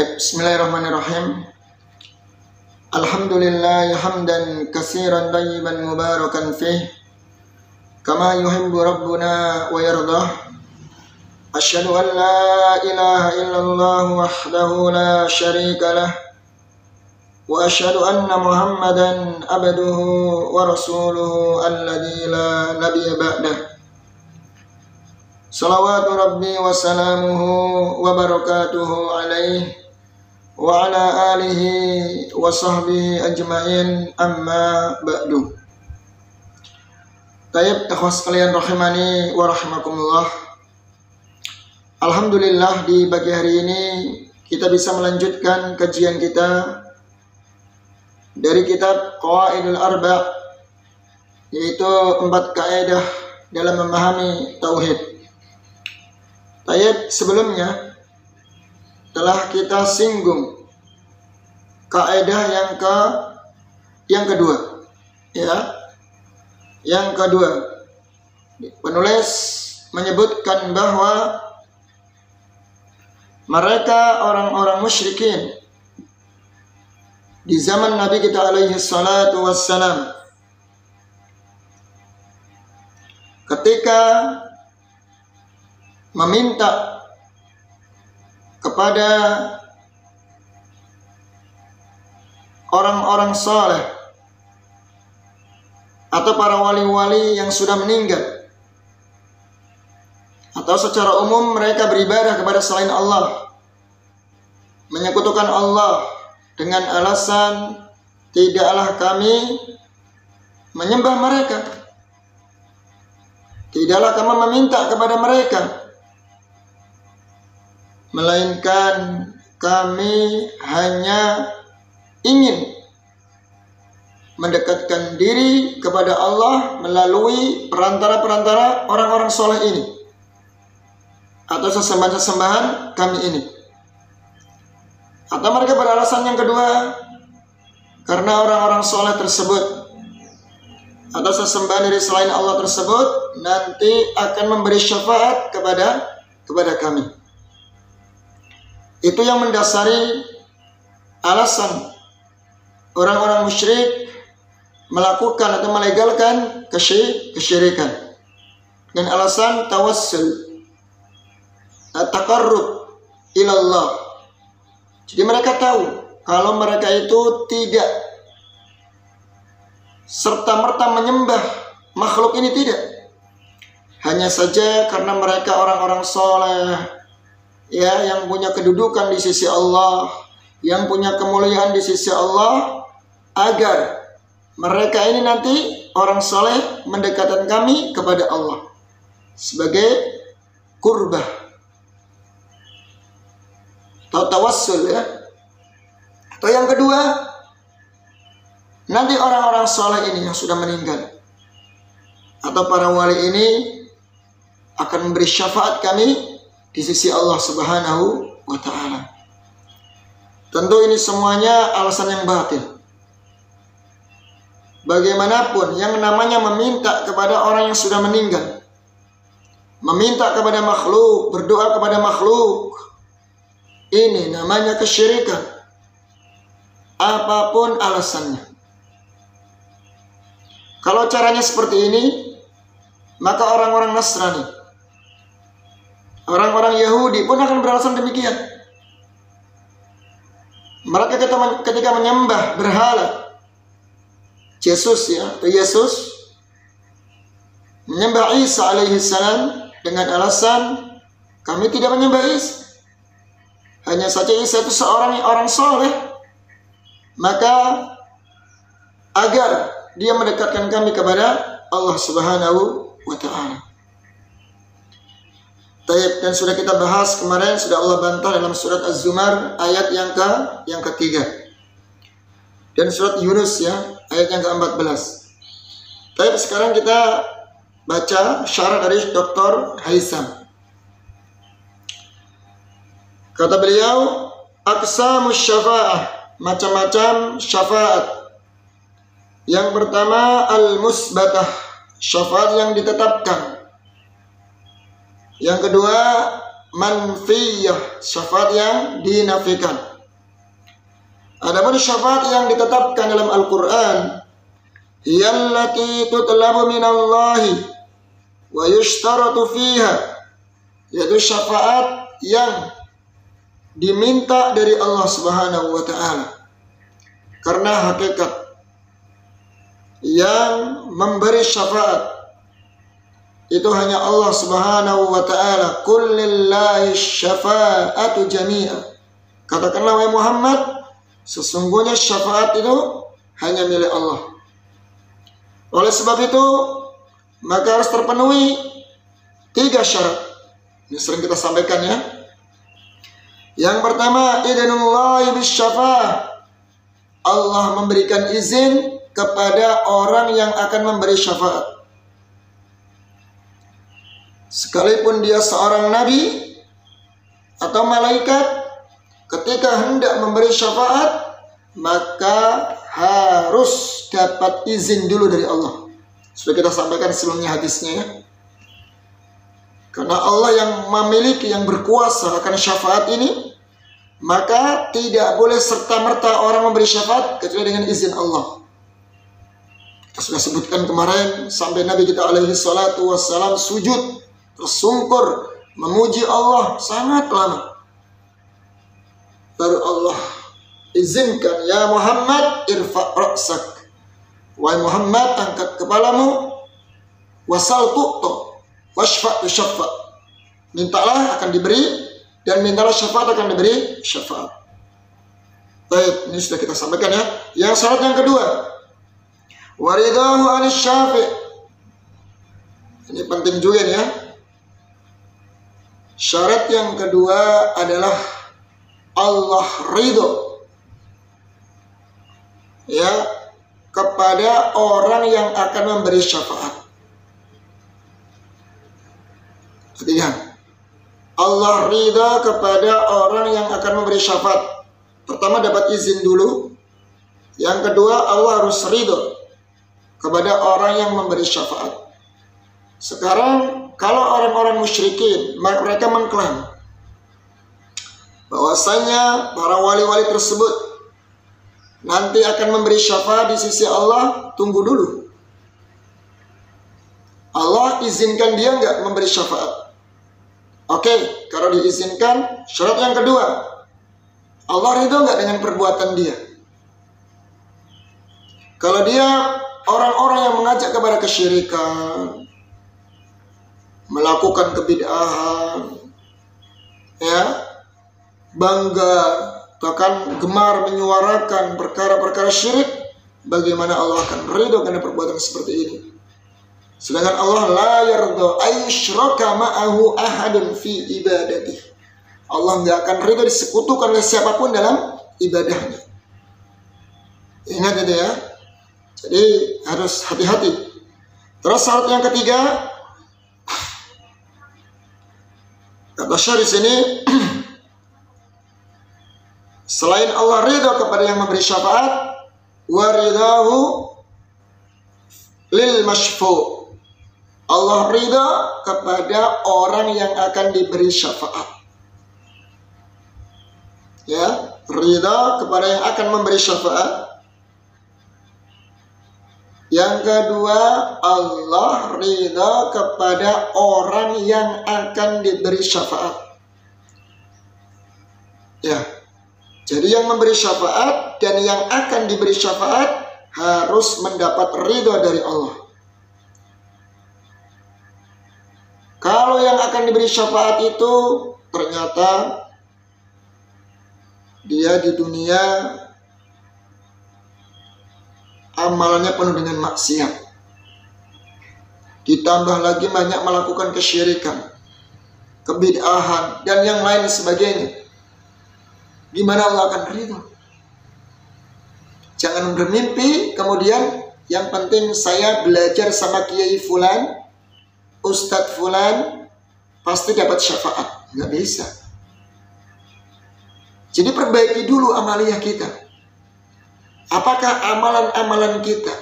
Bismillahirrahmanirrahim. Alhamdulillah hamdan katsiran tayyiban mubarakan fih kama yuhibbu rabbuna wa yardah. Asyhadu an la ilaha illallah wahdahu la syarika lah wa asyhadu anna Muhammadan abduhu wa rasuluhu alladzi la nabiyya ba'dah. Salawatu rabbi wa salamuhu wa barakatuhu alaihi wa ala alihi wa sahbihi ajma'in, amma ba'du. Tayyib ikhwas sekalian rahimani wa rahimakumullah. Alhamdulillah di pagi hari ini kita bisa melanjutkan kajian kita dari kitab Qawaidul Arba', yaitu 4 kaidah dalam memahami tauhid. Tayyib, sebelumnya telah kita singgung kaidah yang kedua, ya. Yang kedua, penulis menyebutkan bahwa mereka orang-orang musyrikin di zaman Nabi kita alaihi salatu wassalam, ketika meminta kepada orang-orang saleh atau para wali-wali yang sudah meninggal, atau secara umum mereka beribadah kepada selain Allah, menyekutukan Allah dengan alasan tidaklah kami menyembah mereka, tidaklah kami meminta kepada mereka, melainkan kami hanya ingin mendekatkan diri kepada Allah melalui perantara-perantara orang-orang soleh ini atau sesembahan-sesembahan kami ini. Atau mereka beralasan yang kedua, karena orang-orang soleh tersebut atau sesembahan dari selain Allah tersebut nanti akan memberi syafaat kepada kami. Itu yang mendasari alasan orang-orang musyrik melakukan atau melegalkan kesyirikan dengan alasan tawassul, taqarrub ilallah. Jadi mereka tahu kalau mereka itu tidak serta-merta menyembah makhluk ini, tidak. Hanya saja karena mereka orang-orang soleh, ya, yang punya kedudukan di sisi Allah, yang punya kemuliaan di sisi Allah, agar mereka ini nanti orang soleh mendekatkan kami kepada Allah sebagai kurbah atau tawassul, ya. Atau yang kedua, nanti orang-orang soleh ini yang sudah meninggal atau para wali ini akan memberi syafaat kami di sisi Allah Subhanahu wa ta'ala. Tentu ini semuanya alasan yang batil. Bagaimanapun yang namanya meminta kepada orang yang sudah meninggal, meminta kepada makhluk, berdoa kepada makhluk, ini namanya kesyirikan, apapun alasannya. Kalau caranya seperti ini, maka orang-orang Nasrani, orang-orang Yahudi pun akan beralasan demikian. Mereka ketika menyembah berhala, Yesus, ya, atau Yesus, menyembah Isa alaihi salam dengan alasan kami tidak menyembah Isa, hanya saja Isa itu seorang orang soleh, maka agar dia mendekatkan kami kepada Allah Subhanahu wa ta'ala. Dan sudah kita bahas kemarin, sudah Allah bantah dalam surat Az-Zumar ayat yang ketiga, dan surat Yunus, ya, ayat yang ke-14. Tapi sekarang kita baca syarah dari Dr. Haitham. Kata beliau, aqsamus syafa'ah, macam-macam syafaat. Yang pertama al-musbatah, syafaat yang ditetapkan. Yang kedua manfiyah, syafaat yang dinafikan. Adapun syafaat yang ditetapkan dalam Al-Qur'an, "Iyallati tutlabu minallahi wa yushtaratu fiha", yaitu syafaat yang diminta dari Allah Subhanahu wa taala. Karena hakikat yang memberi syafaat itu hanya Allah Subhanahu wa taala. "Qul lillahi syafa'atu jami'a", katakanlah wahai Muhammad, sesungguhnya syafaat itu hanya milik Allah. Oleh sebab itu, maka harus terpenuhi 3 syarat. Ini sering kita sampaikan ya. Yang pertama, idnullahi bisyafa'ah. Allah memberikan izin kepada orang yang akan memberi syafaat. Sekalipun dia seorang nabi atau malaikat, ketika hendak memberi syafaat, maka harus dapat izin dulu dari Allah. Sudah kita sampaikan sebelumnya hadisnya ya. Karena Allah yang memiliki, yang berkuasa akan syafaat ini, maka tidak boleh serta-merta orang memberi syafaat kecuali dengan izin Allah. Kita sudah sebutkan kemarin sampai Nabi kita alaihi salatu wassalam sujud tersungkur memuji Allah sangat lama. Baru Allah izinkan, "Ya Muhammad, irfa' ra'sak", wahai Muhammad, angkat kepalamu, wasal tu'ta washfa' tushaffa', mintalah akan diberi, dan mintalah syafaat akan diberi syafaat. Baik, ini sudah kita sampaikan ya. Yang syarat yang kedua, waridahu anis syafi'. Ini penting juga nih ya. Syarat yang kedua adalah Allah ridho ya kepada orang yang akan memberi syafaat. Ketiga, Allah ridha kepada orang yang akan memberi syafaat. Pertama, dapat izin dulu. Yang kedua, Allah harus ridha kepada orang yang memberi syafaat. Sekarang kalau orang-orang musyrikin, mereka mengklaim bahwasanya para wali-wali tersebut nanti akan memberi syafaat di sisi Allah. Tunggu dulu, Allah izinkan dia nggak memberi syafaat? Oke, kalau diizinkan, syarat yang kedua, Allah ridho nggak dengan perbuatan dia? Kalau dia orang-orang yang mengajak kepada kesyirikan, melakukan kebid'ahan, ya, bangga, bahkan gemar menyuarakan perkara-perkara syirik, bagaimana Allah akan ridho karena perbuatan seperti ini? Sedangkan Allah la yarda ayyushraka ma'ahu ahadun fi ibadati. Allah nggak akan ridho disekutukan oleh siapapun dalam ibadahnya. Ingat itu ya. Jadi harus hati-hati. Terus syarat yang ketiga, kata Syarih sini, selain Allah ridha kepada yang memberi syafaat, waridahu lil masyfu'. Allah ridha kepada orang yang akan diberi syafaat. Ya, ridha kepada yang akan memberi syafaat. Yang kedua, Allah ridha kepada orang yang akan diberi syafaat. Ya, jadi yang memberi syafaat dan yang akan diberi syafaat harus mendapat ridha dari Allah. Kalau yang akan diberi syafaat itu ternyata dia di dunia amalannya penuh dengan maksiat, ditambah lagi banyak melakukan kesyirikan, kebid'ahan, dan yang lain sebagainya, gimana Allah akan ridho? Jangan bermimpi kemudian yang penting saya belajar sama Kiai Fulan, Ustadz Fulan, pasti dapat syafaat. Nggak bisa. Jadi perbaiki dulu amaliyah kita. Apakah amalan-amalan kita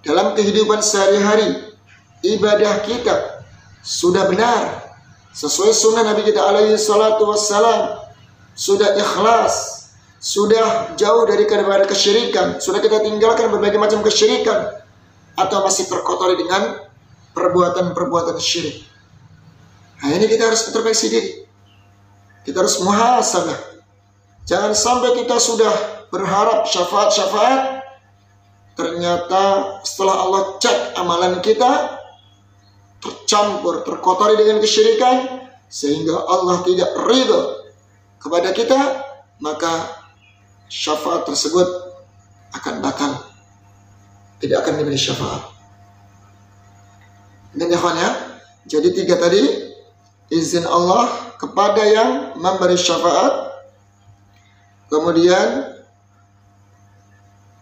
dalam kehidupan sehari-hari, ibadah kita sudah benar sesuai sunnah Nabi kita alaihi salatu wassalam, sudah ikhlas, sudah jauh dari kesyirikan, sudah kita tinggalkan berbagai macam kesyirikan, atau masih terkotori dengan perbuatan-perbuatan syirik. Nah, ini kita harus introspeksi diri. Kita harus muhasabah. Jangan sampai kita sudah berharap syafaat-syafaat, ternyata setelah Allah cek amalan kita tercampur, terkotori dengan kesyirikan, sehingga Allah tidak ridho kepada kita, maka syafaat tersebut akan batal, tidak akan diberi syafaat. Dan ya, jadi 3 tadi, izin Allah kepada yang memberi syafaat, kemudian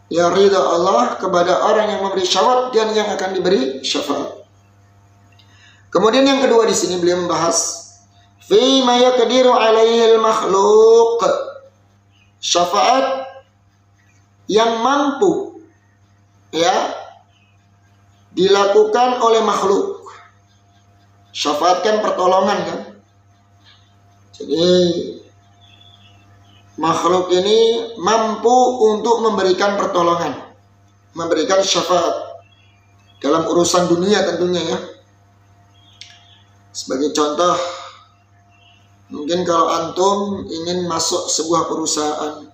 ya ridha Allah kepada orang yang memberi syafaat dan yang akan diberi syafaat. Kemudian yang kedua di sini beliau membahas fi ma yaqdiru alaihi al-makhluq, syafaat yang mampu ya dilakukan oleh makhluk. Syafaat kan pertolongan kan. Jadi makhluk ini mampu untuk memberikan pertolongan, memberikan syafaat dalam urusan dunia tentunya ya. Sebagai contoh, mungkin kalau antum ingin masuk sebuah perusahaan,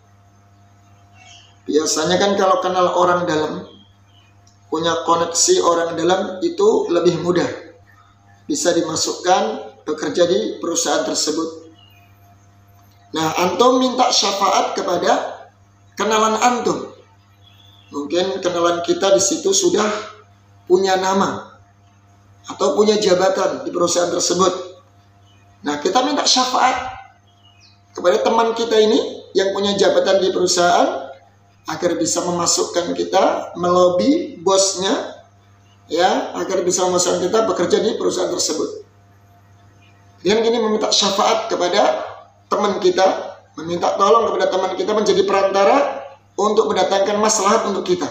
biasanya kan kalau kenal orang dalam, punya koneksi orang dalam, itu lebih mudah bisa dimasukkan bekerja di perusahaan tersebut. Nah, antum minta syafaat kepada kenalan antum. Mungkin kenalan kita di situ sudah punya nama atau punya jabatan di perusahaan tersebut. Nah, kita minta syafaat kepada teman kita ini yang punya jabatan di perusahaan agar bisa memasukkan kita, melobi bosnya ya, agar bisa memasukkan kita bekerja di perusahaan tersebut. Dengan gini meminta syafaat kepada teman kita, meminta tolong kepada teman kita menjadi perantara untuk mendatangkan maslahat untuk kita.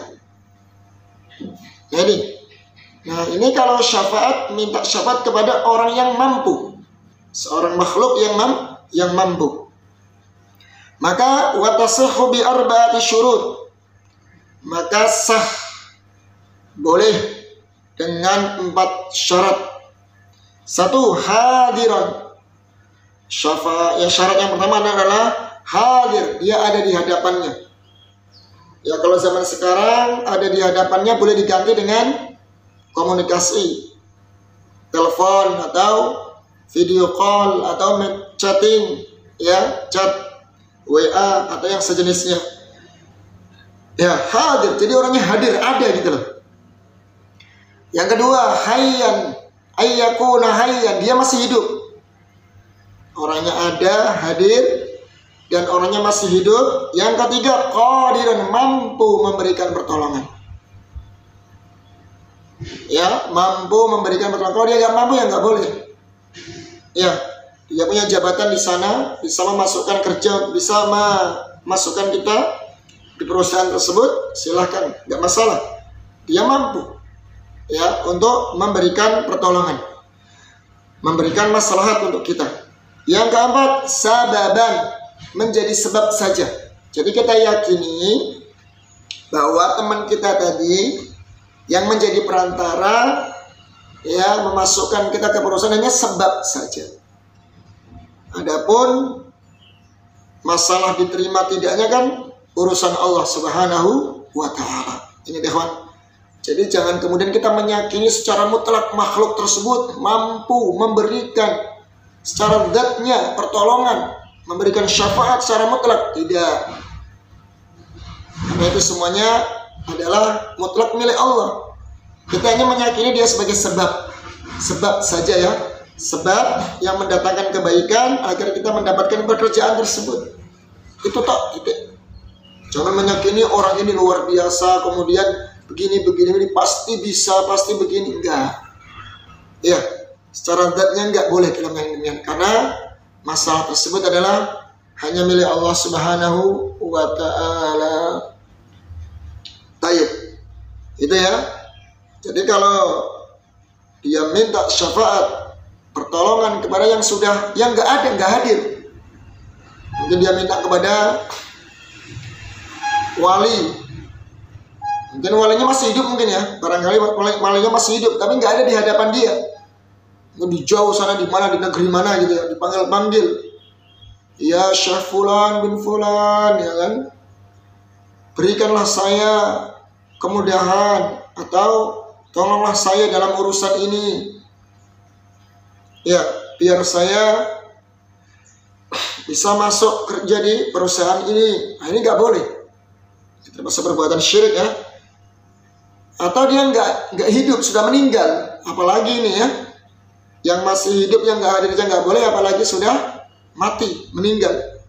Nah ini kalau syafaat, minta syafaat kepada orang yang mampu, seorang makhluk yang mampu. Maka watasihhu bi arba'ati syurut, maka sah, boleh dengan 4 syarat. 1, hadiran. Syafaat yang pertama adalah hadir, dia ada di hadapannya. Ya kalau zaman sekarang ada di hadapannya boleh diganti dengan komunikasi, telepon atau video call atau chatting ya, chat WA atau yang sejenisnya. Ya, hadir, jadi orangnya hadir, ada gitu loh. Yang kedua, hayyan, ayyakuna hayyan, dia masih hidup. Orangnya ada, hadir, dan orangnya masih hidup. Yang ketiga, qadiran, mampu memberikan pertolongan. Ya, mampu memberikan pertolongan. Kalau dia nggak mampu ya nggak boleh. Ya, dia punya jabatan di sana, bisa memasukkan kerja, bisa memasukkan kita di perusahaan tersebut, silahkan, nggak masalah. Dia mampu ya untuk memberikan pertolongan, memberikan maslahat untuk kita. Yang keempat, sababan, menjadi sebab saja. Jadi kita yakini bahwa teman kita tadi yang menjadi perantara ya memasukkan kita ke perusahaan hanya sebab saja. Adapun masalah diterima tidaknya kan urusan Allah Subhanahu wa taala. Ini dehwan. Jadi jangan kemudian kita meyakini secara mutlak makhluk tersebut mampu memberikan secara zatnya pertolongan, memberikan syafaat secara mutlak. Tidak. Karena itu semuanya adalah mutlak milik Allah. Kita hanya meyakini dia sebagai sebab saja ya, sebab yang mendatangkan kebaikan agar kita mendapatkan pekerjaan tersebut. Itu tok titik. Jangan meyakini orang ini luar biasa, kemudian begini pasti bisa, pasti begini, enggak. Ya, secara zatnya enggak boleh kita meyakini, karena masalah tersebut adalah hanya milik Allah Subhanahu wa taala. Baik. Itu ya. Jadi kalau dia minta syafaat, pertolongan kepada yang enggak ada, enggak hadir. Mungkin dia minta kepada wali. Mungkin walinya masih hidup mungkin ya, barangkali walinya masih hidup, tapi nggak ada di hadapan dia. Di jauh sana, di mana, di negeri mana gitu ya, dipanggil-panggil. Ya Syekh Fulan bin Fulan, ya kan, berikanlah saya kemudahan, atau tolonglah saya dalam urusan ini. Ya, biar saya bisa masuk kerja di perusahaan ini. Nah, ini nggak boleh. Itu termasuk perbuatan syirik ya. Atau dia nggak hidup, sudah meninggal. Apalagi ini ya, yang masih hidup yang nggak hadir aja nggak boleh, apalagi sudah mati, meninggal.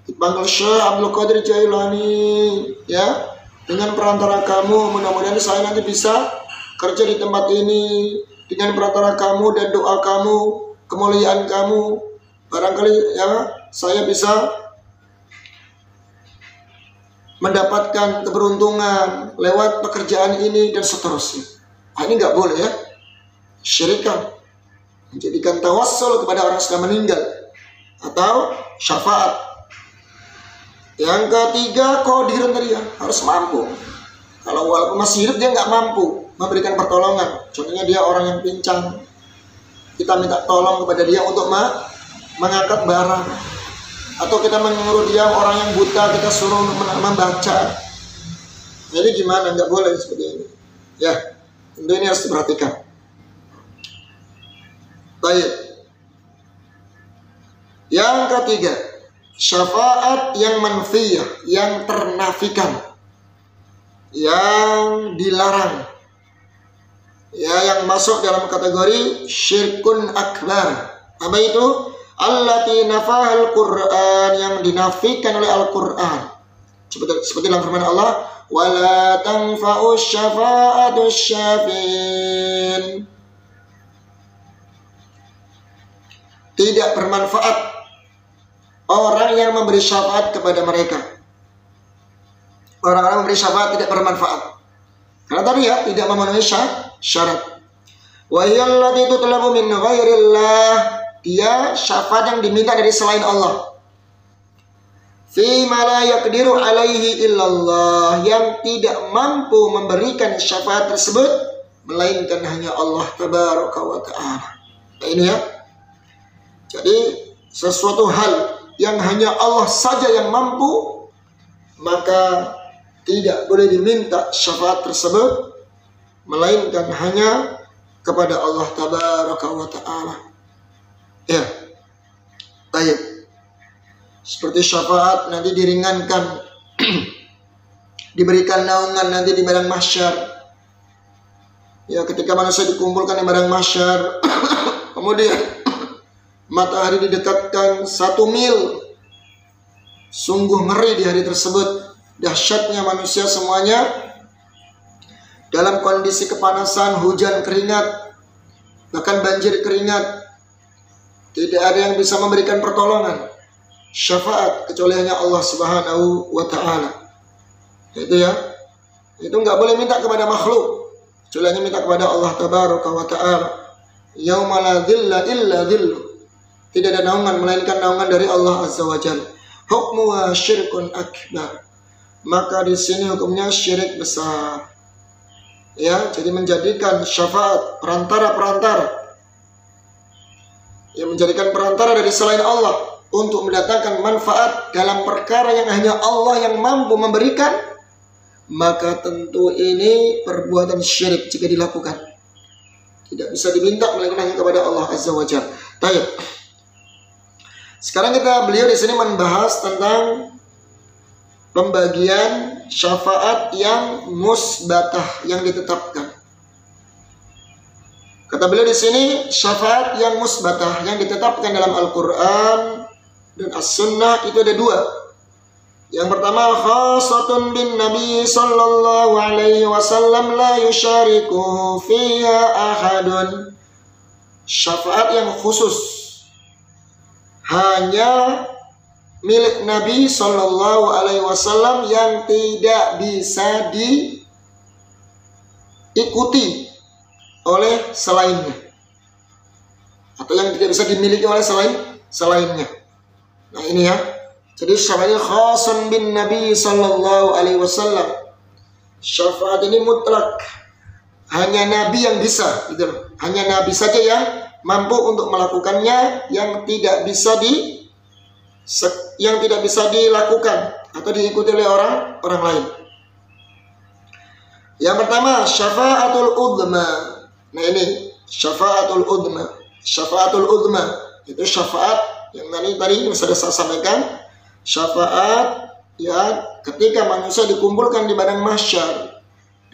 Dipanggil Syekh Abdul Qadir Jailani, ya, dengan perantara kamu mudah-mudahan saya nanti bisa kerja di tempat ini, dengan perantara kamu dan doa kamu, kemuliaan kamu, barangkali ya saya bisa mendapatkan keberuntungan lewat pekerjaan ini dan seterusnya. Nah, ini nggak boleh ya, syirikan, menjadikan tawassul kepada orang sudah meninggal atau syafaat. Yang ketiga, qadirun tadi ya, harus mampu. Kalau walaupun masih hidup dia nggak mampu memberikan pertolongan. Contohnya dia orang yang pincang, kita minta tolong kepada dia untuk mengangkat barang, atau kita menyuruh dia orang yang buta, kita suruh membaca. Jadi gimana? Nggak boleh seperti ini. Ya, tentu ini harus diperhatikan. Baik. Yang ketiga, syafaat yang manfiyah, yang ternafikan, yang dilarang, ya, yang masuk dalam kategori syirkun akbar. Apa itu? Allati nafahal Qur'an, yang dinafikan oleh Al-Qur'an. Seperti dalam firman Allah, wala tanfa'u syafa'atu syafin. Tidak bermanfaat orang yang memberi syafaat kepada mereka. Orang-orang memberi syafaat tidak bermanfaat, karena tadi ya, tidak memenuhi syarat. Wa yallati tutlabu min ghairillah, dia syafaat yang diminta dari selain Allah. Fi ma la yaqdiru alaihi illallah, yang tidak mampu memberikan syafaat tersebut melainkan hanya Allah tabaraka wa ta'ala. Nah, ini ya. Jadi sesuatu hal yang hanya Allah saja yang mampu, maka tidak boleh diminta syafaat tersebut melainkan hanya kepada Allah tabaraka wa ta'ala. Ya, baik. Seperti syafaat nanti diringankan, diberikan naungan nanti di padang mahsyar. Ya, ketika manusia dikumpulkan di padang mahsyar, kemudian matahari didekatkan 1 mil. Sungguh ngeri di hari tersebut. Dahsyatnya manusia semuanya dalam kondisi kepanasan, hujan keringat, bahkan banjir keringat. Tidak ada yang bisa memberikan pertolongan, syafaat, kecuali hanya Allah subhanahu wa ta'ala. Itu ya, itu nggak boleh minta kepada makhluk, kecuali hanya minta kepada Allah tabaraka wa ta'ala. Yauma la dhilla illa dhillu, tidak ada naungan melainkan naungan dari Allah azza wa jalla. Hukmuha syirkun akbar, maka di sini hukumnya syirik besar. Ya, jadi menjadikan syafaat perantara-perantara, yang menjadikan perantara dari selain Allah untuk mendatangkan manfaat dalam perkara yang hanya Allah yang mampu memberikan, maka tentu ini perbuatan syirik jika dilakukan. Tidak bisa diminta melainkan hanya kepada Allah azza wa jalla. Baik. Sekarang beliau di sini membahas tentang pembagian syafaat yang musbatah, yang ditetapkan. Kata beliau di sini, syafaat yang musbatah, yang ditetapkan dalam Al-Quran dan As-Sunnah, itu ada 2. Yang pertama, khasatun bin Nabi sallallahu alaihi wasallam la yusyariku fiha ahadun. Syafaat yang khusus, hanya milik Nabi sallallahu alaihi wasallam, yang tidak bisa diikuti oleh selainnya, atau yang tidak bisa dimiliki oleh selainnya. Nah, ini ya. Jadi syafaat ini khasun bin Nabi sallallahu alaihi wasallam. Syafaat ini mutlak. Hanya Nabi yang bisa, gitu loh. Hanya Nabi saja yang mampu untuk melakukannya, yang tidak bisa dilakukan atau diikuti oleh orang lain. Yang pertama, syafaatul udma. Nah ini syafaatul udma. Syafaatul udma itu syafaat yang tadi sudah saya sampaikan. Syafaat ya ketika manusia dikumpulkan di padang mahsyar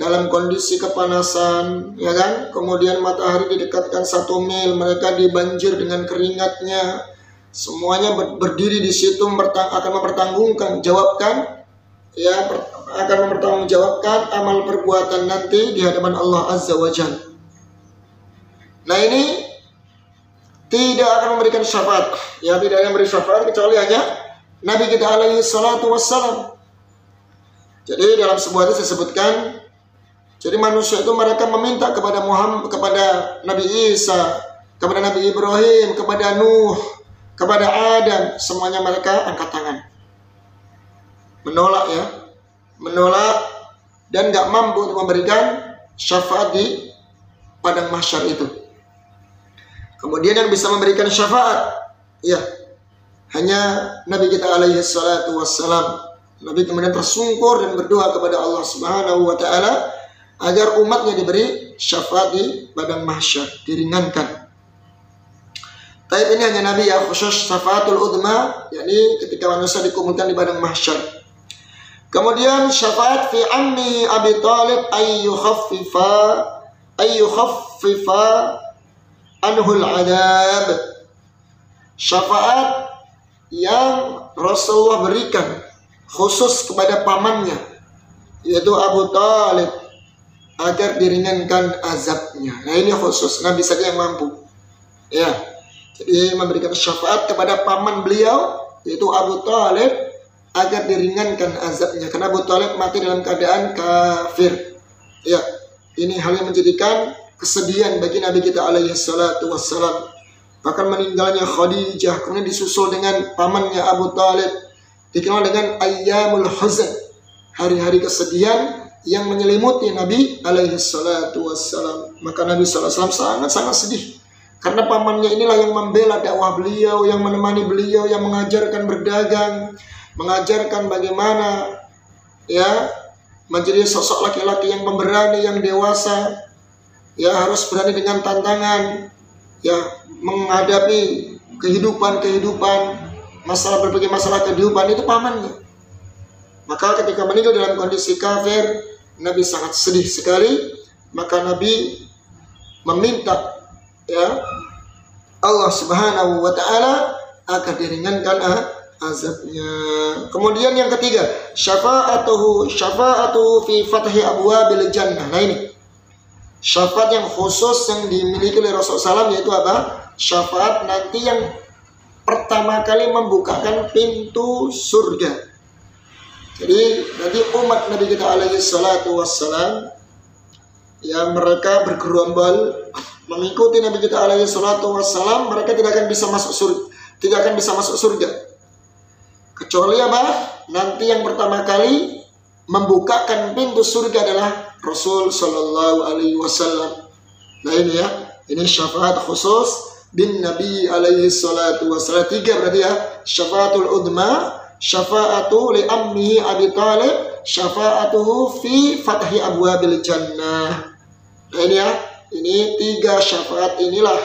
dalam kondisi kepanasan, ya kan? Kemudian matahari didekatkan 1 mil, mereka dibanjir dengan keringatnya. Semuanya berdiri di situ akan mempertanggungjawabkan amal perbuatan nanti di hadapan Allah Azza wa Jalla. Nah ini tidak akan memberikan syafaat, ya tidak ada yang beri syafaat kecuali hanya Nabi kita alaihi salatu wassalam. Jadi dalam sebuah hadis disebutkan, jadi manusia itu mereka meminta kepada Muhammad, kepada Nabi Isa, kepada Nabi Ibrahim, kepada Nuh, kepada Adam, semuanya mereka angkat tangan. Menolak dan gak mampu untuk memberikan syafaat di padang mahsyar itu. Kemudian yang bisa memberikan syafaat, ya hanya Nabi kita alaihi salatu wassalam. Nabi kemudian tersungkur dan berdoa kepada Allah Subhanahu wa ta'ala agar umatnya diberi syafaat di padang mahsyar, diringankan. Tapi ini hanya Nabi ya, khusus syafaatul udma, yakni ketika manusia dikumpulkan di padang mahsyar. Kemudian syafaat fi ammi Abi Thalib ayyukhaffifa anhul adab. Syafaat yang Rasulullah berikan khusus kepada pamannya, yaitu Abu Thalib, agar diringankan azabnya. Nah ini khusus, Nabi saja yang mampu. Ya, jadi memberikan syafaat kepada paman beliau, yaitu Abu Thalib, agar diringankan azabnya. Karena Abu Thalib mati dalam keadaan kafir. Ya, ini hal yang menjadikan kesedihan bagi Nabi kita alaihi salatu wassalam. Bahkan meninggalnya Khadijah, kemudian disusul dengan pamannya Abu Thalib, dikenal dengan ayyamul huzn, hari-hari kesedihan yang menyelimuti Nabi alaihi salatu wassalam. Maka Nabi sallallahu alaihi wasallam sangat sedih, karena pamannya inilah yang membela dakwah beliau, yang menemani beliau, yang mengajarkan berdagang, mengajarkan bagaimana ya menjadi sosok laki-laki yang pemberani, yang dewasa, ya harus berani dengan tantangan, ya menghadapi kehidupan, berbagai masalah kehidupan, itu pamannya. Maka ketika meninggal dalam kondisi kafir, Nabi sangat sedih sekali. Maka Nabi meminta ya Allah Subhanahu wa ta'ala agar diringankan azabnya. Kemudian yang ketiga, syafa'atu fi fathi abwabil jannah. Nah ini syafaat yang khusus yang dimiliki oleh Rasulullah SAW, yaitu apa? Syafaat nanti yang pertama kali membukakan pintu surga. Jadi nanti umat Nabi kita alaihi salatu wassalam, ya mereka bergerombol mengikuti Nabi kita alaihi salatu wassalam, mereka tidak akan bisa masuk surga. Kecuali apa? Nanti yang pertama kali membukakan pintu surga adalah Rasul sallallahu alaihi wasallam. Nah ini ya, ini syafaat khusus bin Nabi alaihi salatu wassalam. 3 berarti ya, syafaatul udma, syafaatu li ammihi Abi Thalib, syafaatuhu fi fathi abwabil jannah. Nah ini ya, ini 3 syafaat inilah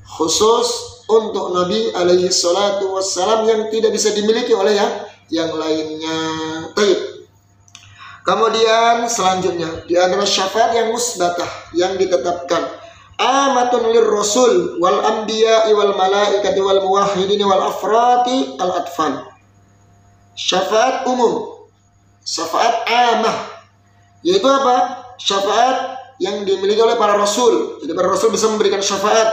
khusus untuk Nabi alaihi salatu wassalam yang tidak bisa dimiliki oleh yang lainnya. Baik. Kemudian selanjutnya di antara syafaat yang musbatah yang ditetapkan, amatun lir rasul wal anbiya'i wal malaikati wal muwahhidin wal afrati al atfal. Syafaat umum, syafaat amah, yaitu apa? Syafaat yang dimiliki oleh para rasul. Jadi para rasul bisa memberikan syafaat,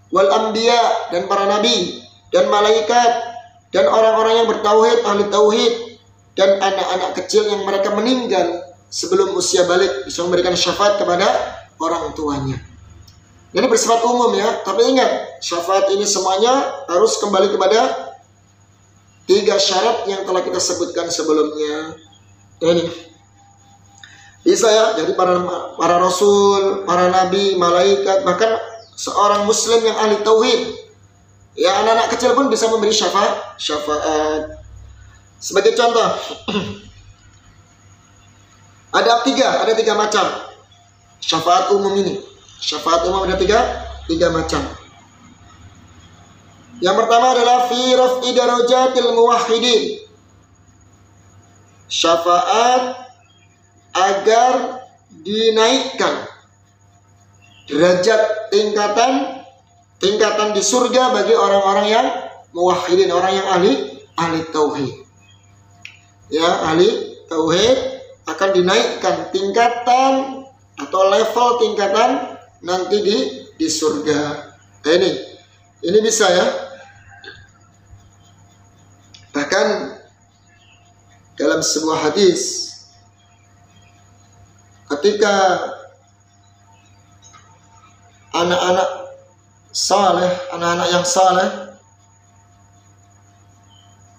wal anbiya, dan para nabi, dan malaikat, dan orang-orang yang bertauhid, ahli tauhid, dan anak-anak kecil yang mereka meninggal sebelum usia balik bisa memberikan syafaat kepada orang tuanya. Ini bersifat umum ya, tapi ingat, syafaat ini semuanya harus kembali kepada 3 syarat yang telah kita sebutkan sebelumnya. Ini bisa ya, jadi para rasul, para nabi, malaikat, bahkan seorang muslim yang ahli tauhid, ya anak-anak kecil pun bisa memberi syafaat. Sebagai contoh, ada tiga macam syafaat umum ini. Syafaat umum ada tiga macam. Yang pertama adalah fi raf'i darajatil muwahhidin. Syafaat agar dinaikkan derajat tingkatan di surga bagi orang-orang yang muwahhidin, orang yang ahli tauhid. Ya, ahli tauhid akan dinaikkan tingkatan atau level tingkatan nanti di surga. Nah, ini bisa ya. Bahkan dalam sebuah hadis, ketika anak-anak yang saleh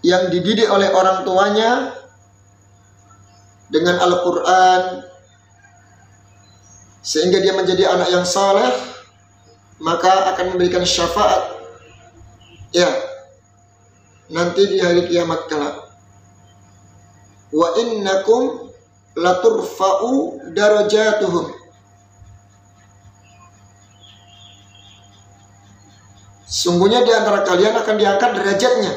yang dididik oleh orang tuanya dengan Al-Quran sehingga dia menjadi anak yang saleh, maka akan memberikan syafaat ya nanti di hari kiamat kelak. Wa innakum laturfa'u darajatuhum. Sungguhnya di antara kalian akan diangkat derajatnya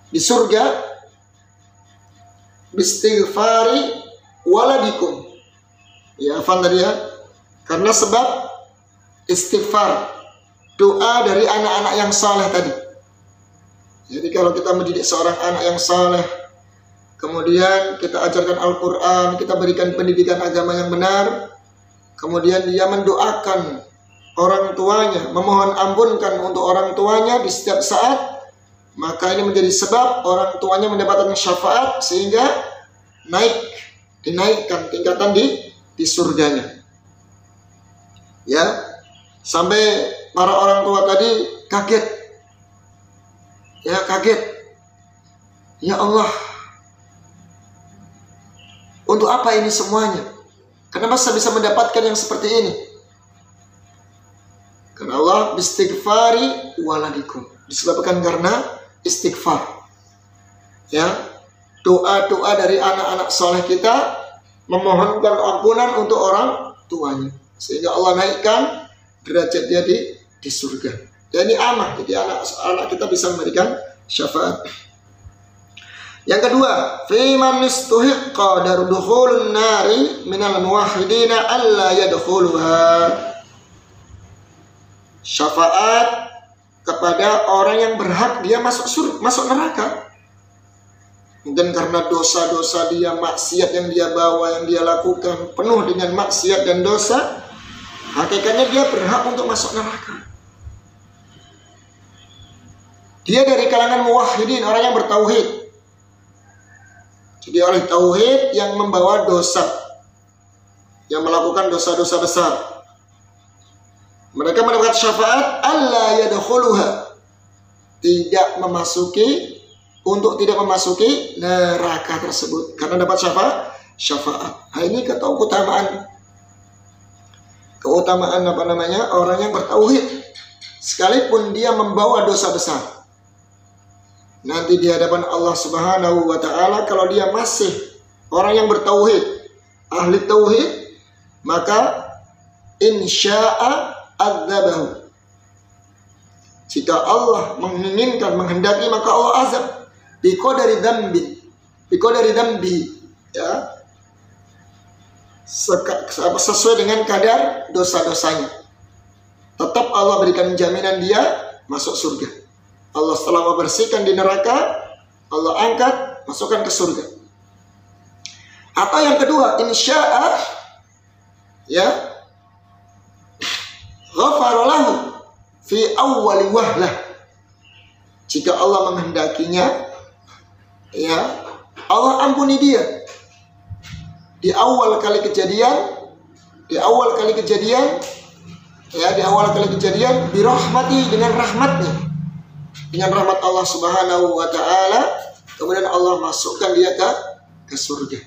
di surga bistighfari waladikum. Ya, hafal tadi ya. Karena sebab istighfar, doa dari anak-anak yang saleh tadi. Jadi kalau kita mendidik seorang anak yang saleh, kemudian kita ajarkan Al-Quran, kita berikan pendidikan agama yang benar, kemudian dia mendoakan orang tuanya, memohon ampunkan untuk orang tuanya di setiap saat, maka ini menjadi sebab orang tuanya mendapatkan syafaat sehingga dinaikkan tingkatan di surganya. Ya, sampai para orang tua tadi kaget. Ya, kaget. Ya Allah, untuk apa ini semuanya? Kenapa saya bisa mendapatkan yang seperti ini? Karena Allah bistighfari waladikum. Disebabkan karena istighfar. Ya, doa-doa dari anak-anak soleh kita memohonkan ampunan untuk orang tuanya, sehingga Allah naikkan derajat dia di surga. Ya, ini amanah, jadi anak kita bisa memberikan syafaat. Yang kedua, fi man istuhiqqa dukhulun nari minal muwahhidina alla yadkhuluha. Syafaat kepada orang yang berhak dia masuk neraka. Mungkin karena dosa-dosa dia, maksiat yang dia bawa, yang dia lakukan penuh dengan maksiat dan dosa, hakikatnya dia berhak untuk masuk neraka. Dia dari kalangan muwahhidin, orang yang bertauhid. Jadi oleh tauhid yang membawa dosa, yang melakukan dosa-dosa besar, mereka mendapat syafaat alla yadkhuluha, tidak memasuki neraka tersebut karena dapat syafaat. Nah, ini keutamaan orang yang bertauhid, sekalipun dia membawa dosa besar, nanti di hadapan Allah Subhanahu wa ta'ala, kalau dia masih orang yang bertauhid, ahli tauhid, maka insya'a adzabahu. Jika Allah menginginkan, menghendaki, maka Allah azab biqadari dzambi, ya, sesuai dengan kadar dosa-dosanya. Tetap Allah berikan jaminan dia masuk surga. Allah setelah membersihkan di neraka, Allah angkat, masukkan ke surga. Atau yang kedua, insya'a, ya, ghafara lahu fi awwali wahlah. Jika Allah menghendakinya, ya, Allah ampuni dia di awal kali kejadian, birahmati, dengan rahmatnya. dengan rahmat Allah Subhanahu wa taala, kemudian Allah masukkan dia ke surga.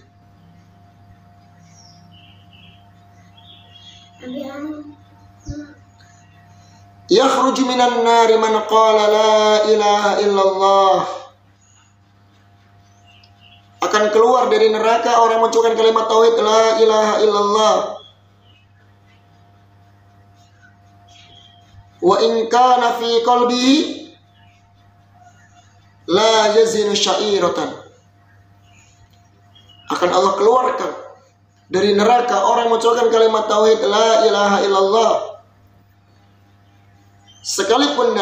Yakhruju minan nari man qala la ilaha illallah. Akan keluar dari neraka orang mengucapkan kalimat tauhid la ilaha illallah. Wa in kana fi qalbihi la yazinu sya'iratan. Akan Allah keluarkan dari neraka orang mengucapkan kalimat tauhid la ilaha illallah. Sekalipun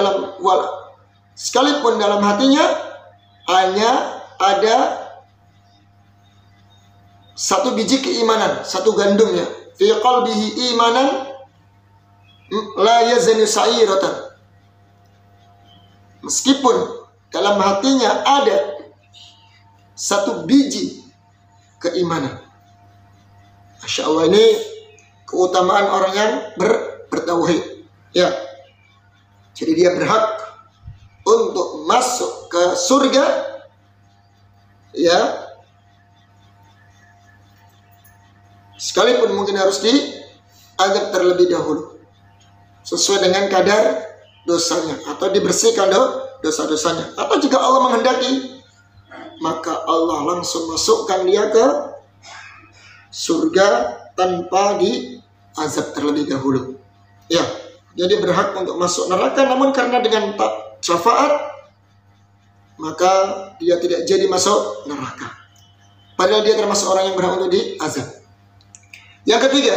dalam hatinya hanya ada satu biji keimanan, satu gandumnya. Fi qalbihi imanan la yazinu sa'iratan. Meskipun dalam hatinya ada satu biji keimanan. Masya Allah, ini keutamaan orang yang bertauhid. Ya, jadi dia berhak untuk masuk ke surga. Ya, sekalipun mungkin harus diazab terlebih dahulu sesuai dengan kadar dosanya, atau dibersihkan dosa-dosanya, atau jika Allah menghendaki maka Allah langsung masukkan dia ke surga tanpa diazab terlebih dahulu. Ya, jadi berhak untuk masuk neraka, namun karena dengan syafaat maka dia tidak jadi masuk neraka, padahal dia termasuk orang yang berhak untuk diazab. Yang ketiga,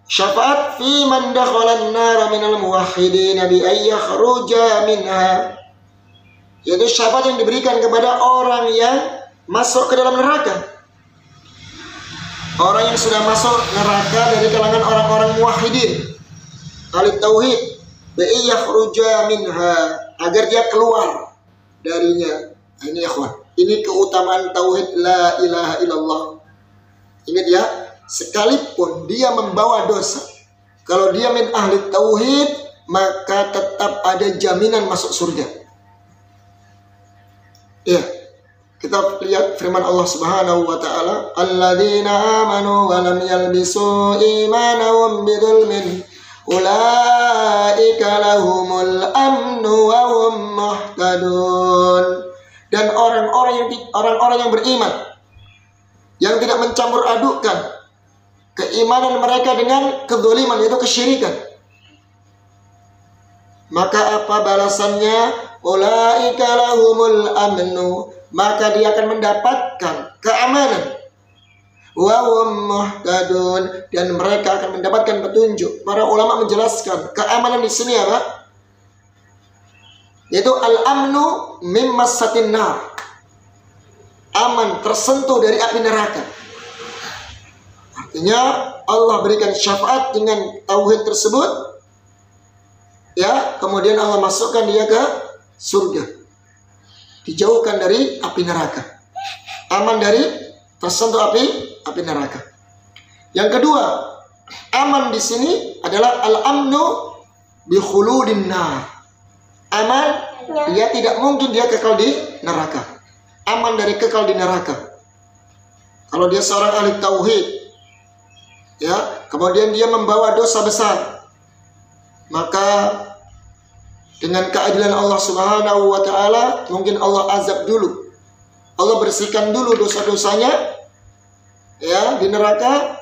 syafaat fi man dakhala an-nar minal muwahhidin bi ay yakhruja minha. Yaitu syafaat yang diberikan kepada orang yang masuk ke dalam neraka. Orang yang sudah masuk neraka dari kalangan orang-orang muwahhidin, ahli tauhid, bi ay yakhruja minha, agar dia keluar darinya. Nah, ini ikhwan, ini keutamaan tauhid la ilaha illallah. Ingat ya, sekalipun dia membawa dosa, kalau dia min ahli tauhid, maka tetap ada jaminan masuk surga. Ya, kita lihat firman Allah Subhanahu wa taala, alladzina amanu wa lam yalbisu imanahum bidzulmin ulaika lahumul amnu wa hum muhtadun. Dan orang-orang yang beriman yang tidak mencampur adukkan keimanan mereka dengan kedzaliman, yaitu kesyirikan, maka apa balasannya? Ulaika lahumul amnu, maka dia akan mendapatkan keamanan. Wa hum muhtadun, dan mereka akan mendapatkan petunjuk. Para ulama menjelaskan keamanan di sini apa? Yaitu al-amnu mim massatin nar. Aman, tersentuh dari api neraka. Artinya Allah berikan syafaat dengan tauhid tersebut. Ya, kemudian Allah masukkan dia ke surga, dijauhkan dari api neraka, aman dari tersentuh api neraka. Yang kedua, aman di sini adalah al-amnu bi khuludin nar. Aman, dia tidak mungkin dia kekal di neraka. Aman dari kekal di neraka. Kalau dia seorang ahli tauhid, ya, kemudian dia membawa dosa besar, maka dengan keadilan Allah Subhanahu wa taala, mungkin Allah azab dulu. Allah bersihkan dulu dosa-dosanya ya di neraka,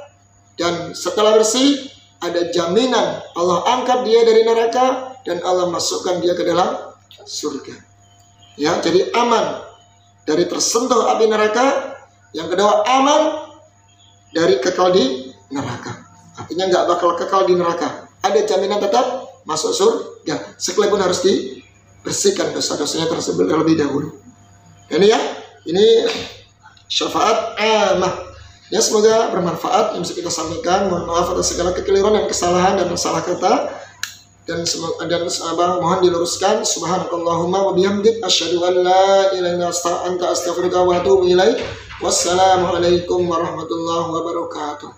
dan setelah bersih ada jaminan Allah angkat dia dari neraka dan Allah masukkan dia ke dalam surga. Ya, jadi aman dari tersentuh api neraka. Yang kedua, aman dari kekal di neraka. Artinya nggak bakal kekal di neraka. Ada jaminan tetap masuk surga, sekalipun harus dibersihkan dosa-dosanya tersebut terlebih dahulu. Ini ya, ini syafaat amah. Ya, semoga bermanfaat yang bisa kita sampaikan. Mohon maaf atas segala kekeliruan dan kesalahan dan salah kata, dan mohon diluruskan. Subhanakallahumma wa bihamdik, asyhadu an la ilaha illa anta astaghfiruka wa atubu ilaik. Wassalamualaikum warahmatullahi wabarakatuh.